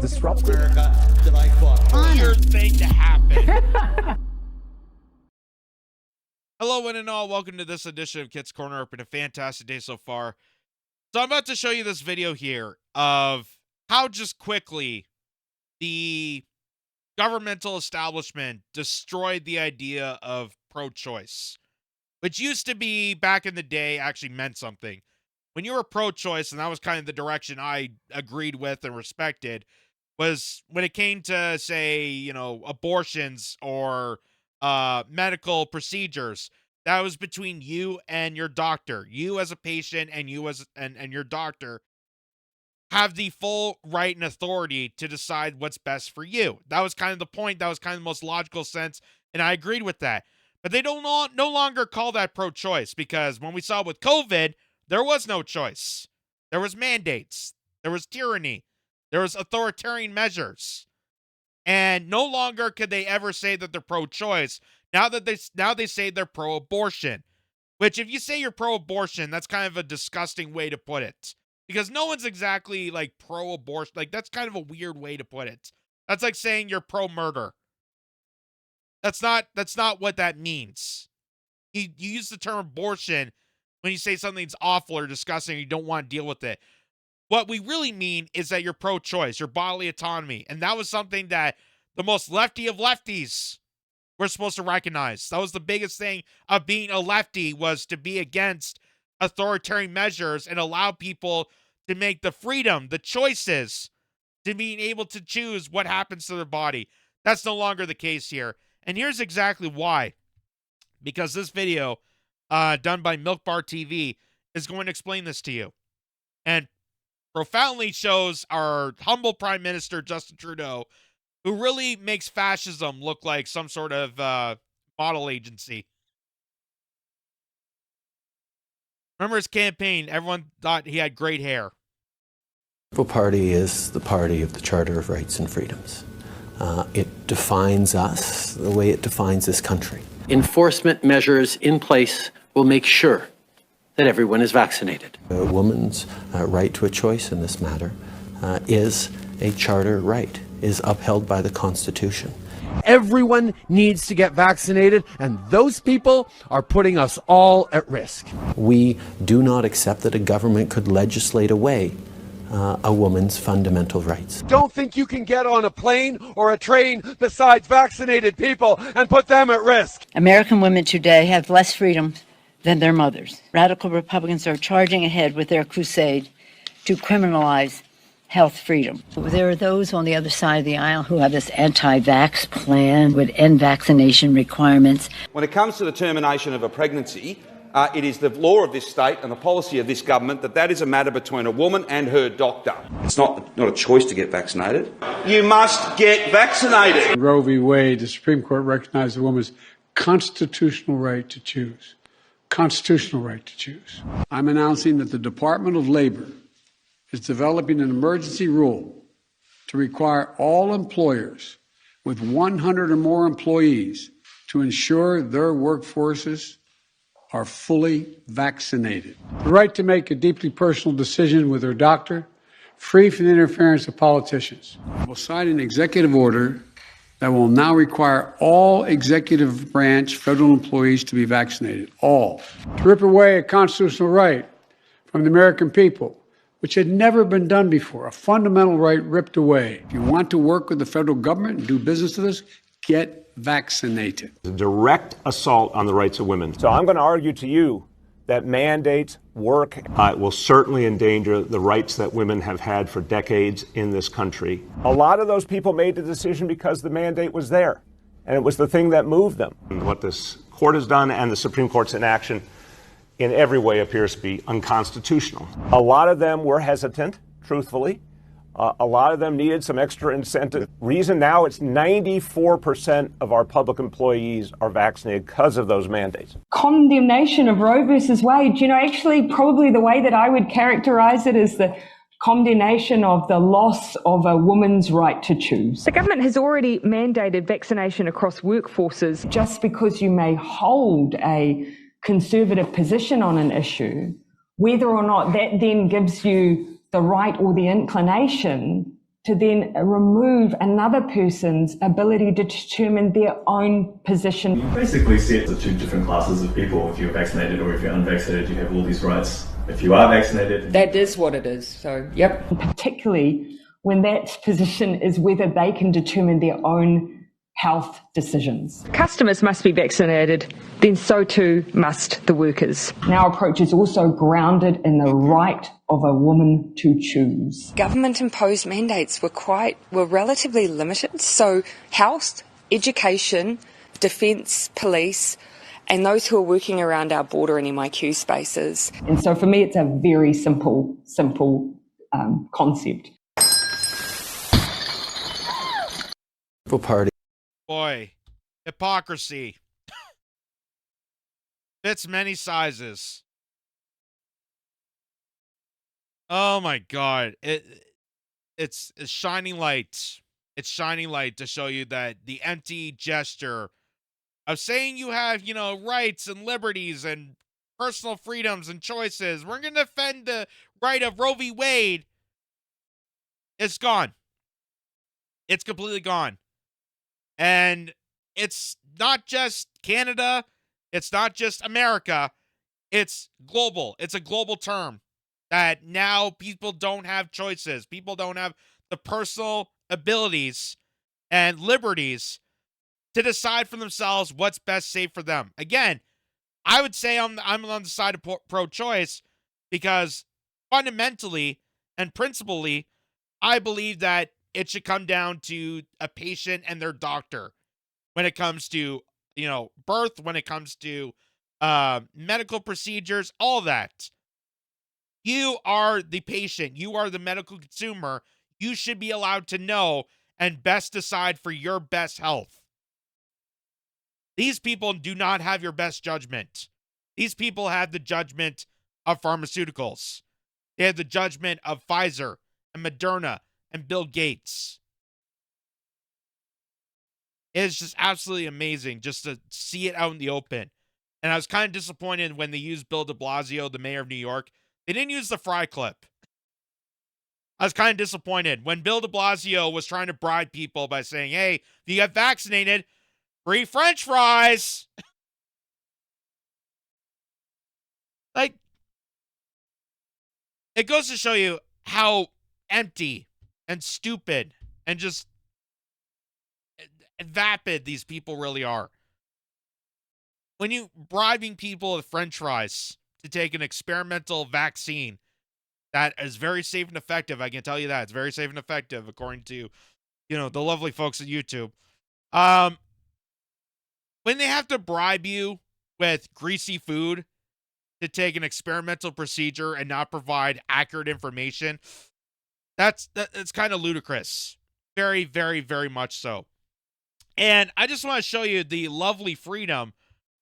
disrupted. America that I fought for. Weird thing to happen. Hello, one and all. Welcome to this edition of Kitz Corner. It's been a fantastic day so far. So I'm about to show you this video here of how just quickly the governmental establishment destroyed the idea of pro-choice, which used to be, back in the day, actually meant something. When you were pro-choice, and that was kind of the direction I agreed with and respected, was when it came to, say, you know, abortions or medical procedures. That was between you and your doctor. You as a patient and you as and your doctor have the full right and authority to decide what's best for you. That was kind of the point. That was kind of the most logical sense, and I agreed with that. But they no longer call that pro-choice, because when we saw with COVID, there was no choice. There was mandates. There was tyranny. There was authoritarian measures. And no longer could they ever say that they're pro-choice. Now they say they're pro-abortion. Which, if you say you're pro-abortion, that's kind of a disgusting way to put it. Because no one's exactly, like, pro-abortion. Like, that's kind of a weird way to put it. That's like saying you're pro-murder. That's not what that means. You use the term abortion when you say something's awful or disgusting and you don't want to deal with it. What we really mean is that you're pro-choice, your bodily autonomy. And that was something that the most lefty of lefties were supposed to recognize. That was the biggest thing of being a lefty, was to be against authoritarian measures and allow people to make the freedom, the choices, to being able to choose what happens to their body. That's no longer the case here. And here's exactly why. Because this video, done by Milk Bar TV, is going to explain this to you. And profoundly shows our humble Prime Minister, Justin Trudeau, who really makes fascism look like some sort of model agency. Remember his campaign, everyone thought he had great hair. The Liberal Party is the party of the Charter of Rights and Freedoms. It defines us the way it defines this country. Enforcement measures in place will make sure that everyone is vaccinated. A woman's right to a choice in this matter is a charter right, is upheld by the Constitution. Everyone needs to get vaccinated, and those people are putting us all at risk. We do not accept that a government could legislate away a woman's fundamental rights. Don't think you can get on a plane or a train besides vaccinated people and put them at risk. American women today have less freedom than their mothers. Radical Republicans are charging ahead with their crusade to criminalize health freedom. There are those on the other side of the aisle who have this anti-vax plan would end vaccination requirements. When it comes to the termination of a pregnancy, it is the law of this state and the policy of this government that is a matter between a woman and her doctor. It's not a choice to get vaccinated. You must get vaccinated. In Roe v. Wade, the Supreme Court recognized a woman's constitutional right to choose. Constitutional right to choose. I'm announcing that the Department of Labor is developing an emergency rule to require all employers with 100 or more employees to ensure their workforces are fully vaccinated. The right to make a deeply personal decision with their doctor, free from the interference of politicians. I will sign an executive order that will now require all executive branch federal employees to be vaccinated. All. To rip away a constitutional right from the American people, which had never been done before, a fundamental right ripped away. If you want to work with the federal government and do business with us, get vaccinated. A direct assault on the rights of women. So I'm going to argue to you that mandates work. It will certainly endanger the rights that women have had for decades in this country. A lot of those people made the decision because the mandate was there, and it was the thing that moved them. And what this court has done and the Supreme Court's inaction in every way appears to be unconstitutional. A lot of them were hesitant, truthfully. A lot of them needed some extra incentive. Reason now it's 94% of our public employees are vaccinated because of those mandates. Condemnation of Roe versus Wade, actually probably the way that I would characterize it is the condemnation of the loss of a woman's right to choose. The government has already mandated vaccination across workforces. Just because you may hold a conservative position on an issue, whether or not that then gives you the right or the inclination to then remove another person's ability to determine their own position. You basically set the two different classes of people. If you're vaccinated or if you're unvaccinated, you have all these rights. If you are vaccinated, That is what it is. So, yep. Particularly when that position is whether they can determine their own health decisions. Customers must be vaccinated, then so too must the workers. Our approach is also grounded in the right of a woman to choose. Government-imposed mandates were relatively limited. So health, education, defence, police, and those who are working around our border and MIQ spaces. And so for me, it's a very simple concept. Party. Boy, hypocrisy. Fits many sizes. Oh my God. It's shining light. It's shining light to show you that the empty gesture of saying you have, rights and liberties and personal freedoms and choices. We're going to defend the right of Roe v. Wade. It's gone. It's completely gone. And it's not just Canada. It's not just America. It's global. It's a global term that now people don't have choices. People don't have the personal abilities and liberties to decide for themselves what's best safe for them. Again, I would say I'm on the side of pro-choice because fundamentally and principally, I believe that it should come down to a patient and their doctor when it comes to, birth, when it comes to medical procedures, all that. You are the patient. You are the medical consumer. You should be allowed to know and best decide for your best health. These people do not have your best judgment. These people have the judgment of pharmaceuticals. They have the judgment of Pfizer and Moderna and Bill Gates. It's just absolutely amazing just to see it out in the open. And I was kind of disappointed when they used Bill de Blasio, the mayor of New York. They didn't use the fry clip. I was kind of disappointed when Bill de Blasio was trying to bribe people by saying, hey, if you get vaccinated, free French fries. Like, it goes to show you how empty and stupid and just vapid these people really are. When you bribing people with French fries to take an experimental vaccine that is very safe and effective, I can tell you that. It's very safe and effective, according to, the lovely folks at YouTube. When they have to bribe you with greasy food to take an experimental procedure and not provide accurate information, that's kind of ludicrous. Very, very, very much so. And I just want to show you the lovely freedom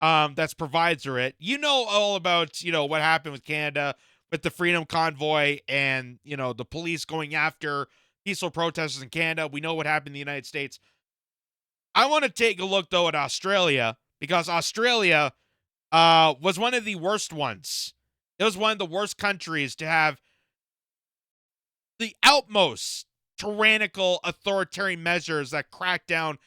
that's provided through it. You know all about, what happened with Canada with the Freedom Convoy and, the police going after peaceful protesters in Canada. We know what happened in the United States. I want to take a look, though, at Australia, because Australia was one of the worst ones. It was one of the worst countries to have the utmost tyrannical authoritarian measures that crack down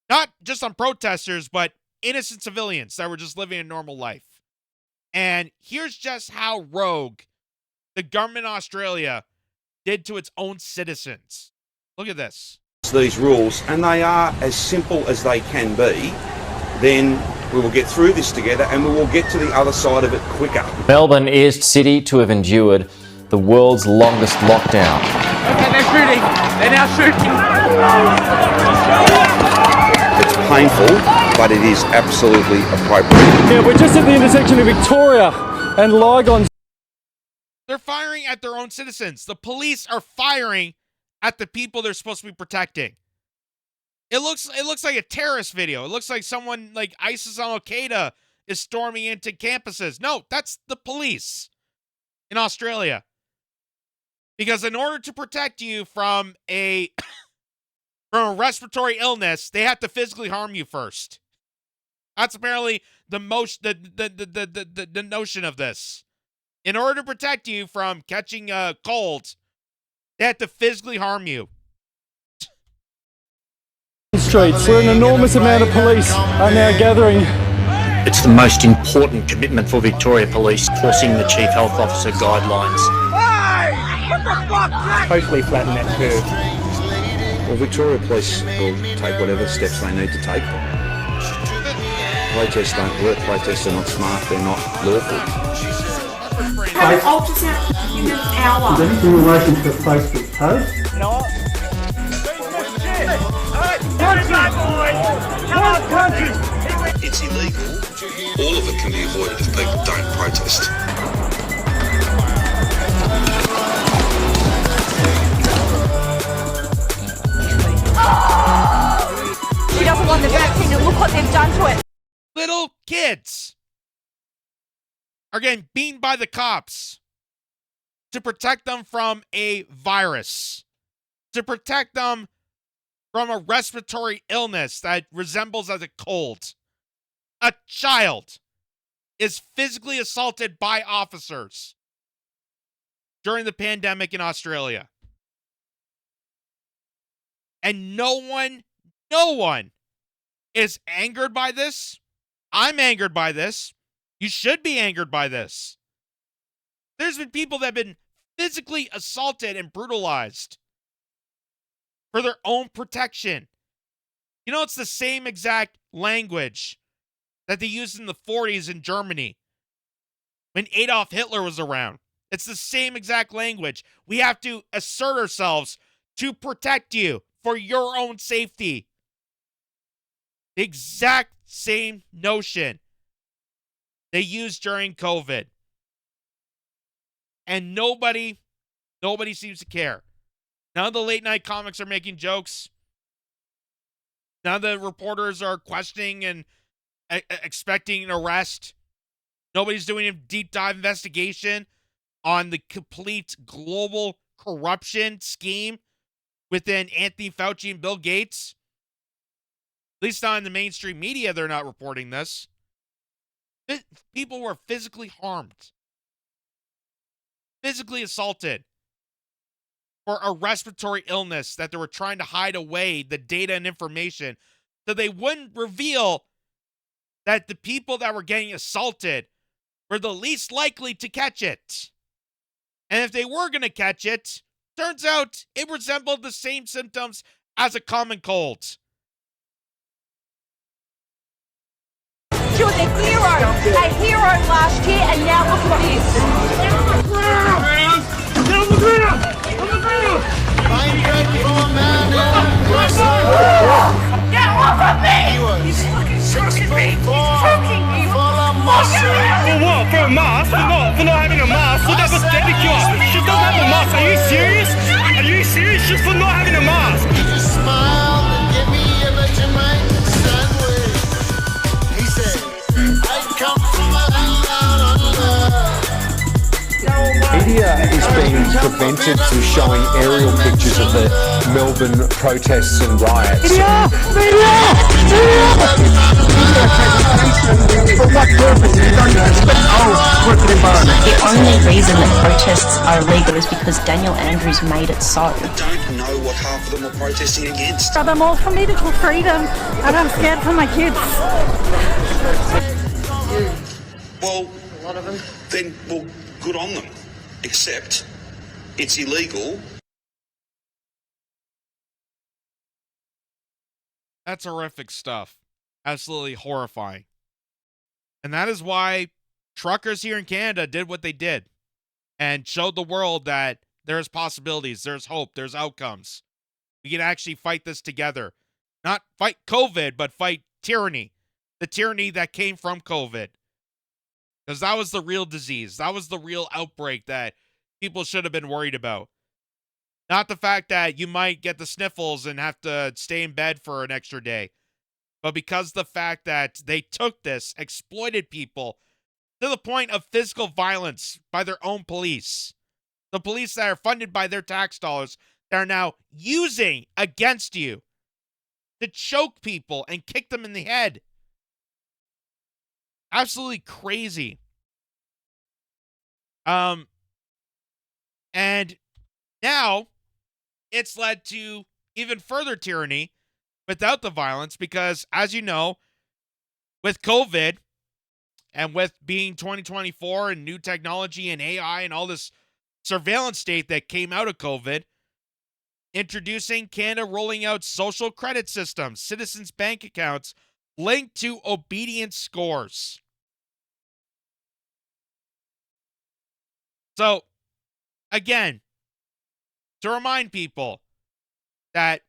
not just on protesters, but innocent civilians that were just living a normal life. And here's just how rogue the government of Australia did to its own citizens. Look at this. These rules, and they are as simple as they can be, then we will get through this together and we will get to the other side of it quicker. Melbourne is city to have endured the world's longest lockdown. Okay, they're shooting. They're now shooting. It's painful, but it is absolutely appropriate. Yeah, we're just at the intersection of Victoria and Lygon. They're firing at their own citizens. The police are firing at the people they're supposed to be protecting. It looks like a terrorist video. It looks like someone like ISIS and Al-Qaeda is storming into campuses. No, that's the police in Australia. Because in order to protect you from a respiratory illness, they have to physically harm you first. That's apparently the notion of this. In order to protect you from catching a cold, they have to physically harm you. streets, where an enormous amount of police are now gathering. It's the most important commitment for Victoria Police, enforcing the Chief Health Officer guidelines. Totally flatten that curve. Well, Victoria Police will take whatever steps they need to take. Protests don't work. Protests are not smart. They're not lawful. Have an ultrasound in an hour. Is anything in relation to a Facebook post? You know what? It's illegal. All of it can be avoided if people don't protest. She doesn't want the vaccine, and look what they've done to it. Little kids are getting beaten by the cops to protect them from a virus, to protect them from a respiratory illness that resembles as a cold. A child is physically assaulted by officers during the pandemic in Australia. And no one is angered by this. I'm angered by this. You should be angered by this. There's been people that have been physically assaulted and brutalized for their own protection. You know, it's the same exact language that they used in the 40s in Germany when Adolf Hitler was around. It's the same exact language. We have to assert ourselves to protect you for your own safety. The exact same notion they used during COVID. And nobody seems to care. None of the late night comics are making jokes. None of the reporters are questioning and expecting an arrest. Nobody's doing a deep dive investigation on the complete global corruption scheme within Anthony Fauci and Bill Gates. At least not in the mainstream media, they're not reporting this. People were physically harmed, physically assaulted for a respiratory illness that they were trying to hide away the data and information so they wouldn't reveal that the people that were getting assaulted were the least likely to catch it. And if they were going to catch it, turns out it resembled the same symptoms as a common cold. She was a hero last year, and now look at this. Get off of me! He's fucking choking me! He's choking me! For what? For a mask? For not having a mask? Well, that was ridiculous. She doesn't have a mask. Are you serious? Are you serious? Just for not having a mask? He just smiled and gave me a Jamaican sandwich. He said, I come from a land down under. Media is being prevented from showing aerial pictures of the Melbourne protests and riots. For what purpose? You don't respect our working environment. The only reason that protests are illegal is because Daniel Andrews made it so. I don't know what half of them are protesting against. I'm all for medical freedom, and I'm scared for my kids. Well, a lot of them. Then, well, good on them. Except it's illegal. That's horrific stuff. Absolutely horrifying. And that is why truckers here in Canada did what they did and showed the world that there's possibilities, there's hope, there's outcomes. We can actually fight this together. Not fight COVID, but fight tyranny. The tyranny that came from COVID. Because that was the real disease. That was the real outbreak that people should have been worried about. Not the fact that you might get the sniffles and have to stay in bed for an extra day. But because the fact that they took this, exploited people to the point of physical violence by their own police. The police that are funded by their tax dollars that are now using against you to choke people and kick them in the head. Absolutely crazy. And now it's led to even further tyranny without the violence, because as you know, with COVID and with being 2024 and new technology and AI and all this surveillance state that came out of COVID, introducing Canada rolling out social credit systems, citizens' bank accounts linked to obedience scores. So, again, to remind people that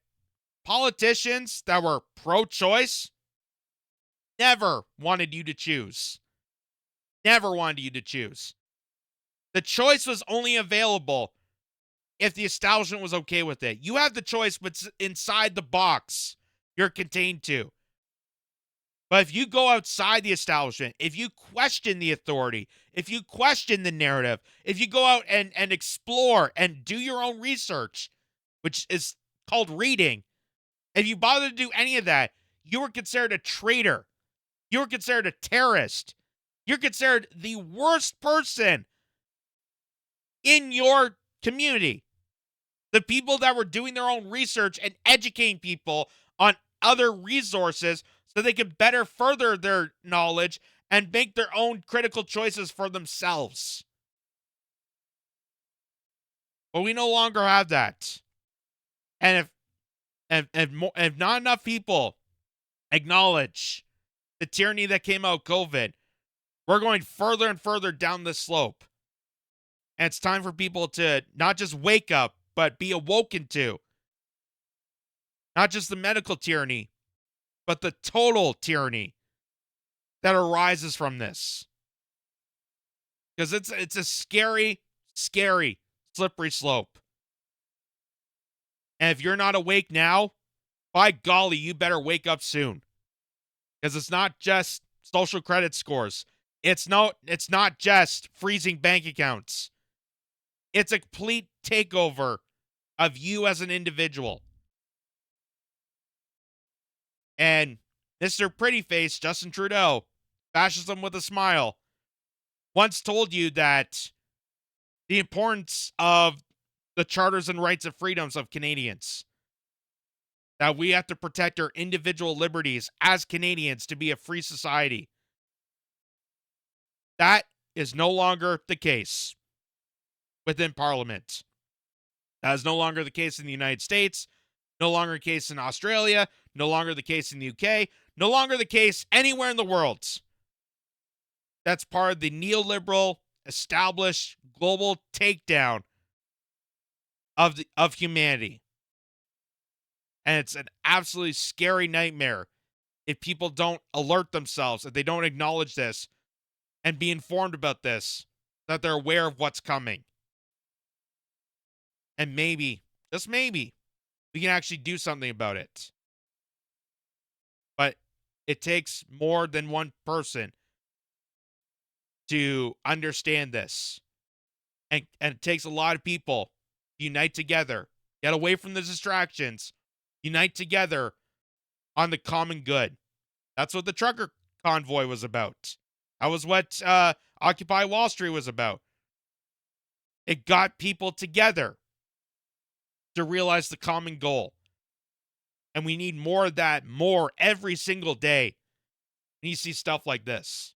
politicians that were pro-choice never wanted you to choose. Never wanted you to choose. The choice was only available if the establishment was okay with it. You have the choice, but inside the box you're contained to. But if you go outside the establishment, if you question the authority, if you question the narrative, if you go out and explore and do your own research, which is called reading, if you bother to do any of that, you are considered a traitor. You are considered a terrorist. You're considered the worst person in your community. The people that were doing their own research and educating people on other resources so they could better further their knowledge and make their own critical choices for themselves. But we no longer have that. And if not enough people acknowledge the tyranny that came out of COVID, we're going further and further down this slope. And it's time for people to not just wake up, but be awoken to. Not just the medical tyranny, but the total tyranny that arises from this. Because it's a scary, scary, slippery slope. And if you're not awake now, by golly, you better wake up soon. Because it's not just social credit scores. It's not just freezing bank accounts. It's a complete takeover of you as an individual. And Mr. Prettyface, Justin Trudeau, fascism with a smile, once told you that the importance of the charters and rights and freedoms of Canadians, that we have to protect our individual liberties as Canadians to be a free society. That is no longer the case within Parliament. That is no longer the case in the United States, no longer the case in Australia, no longer the case in the UK, no longer the case anywhere in the world. That's part of the neoliberal, established, global takedown of humanity. And it's an absolutely scary nightmare if people don't alert themselves, if they don't acknowledge this and be informed about this, that they're aware of what's coming. And maybe, just maybe, we can actually do something about it. But it takes more than one person to understand this. And it takes a lot of people to unite together, get away from the distractions, unite together on the common good. That's what the trucker convoy was about. That was what Occupy Wall Street was about. It got people together to realize the common goal. And we need more of that, more every single day. And you see stuff like this.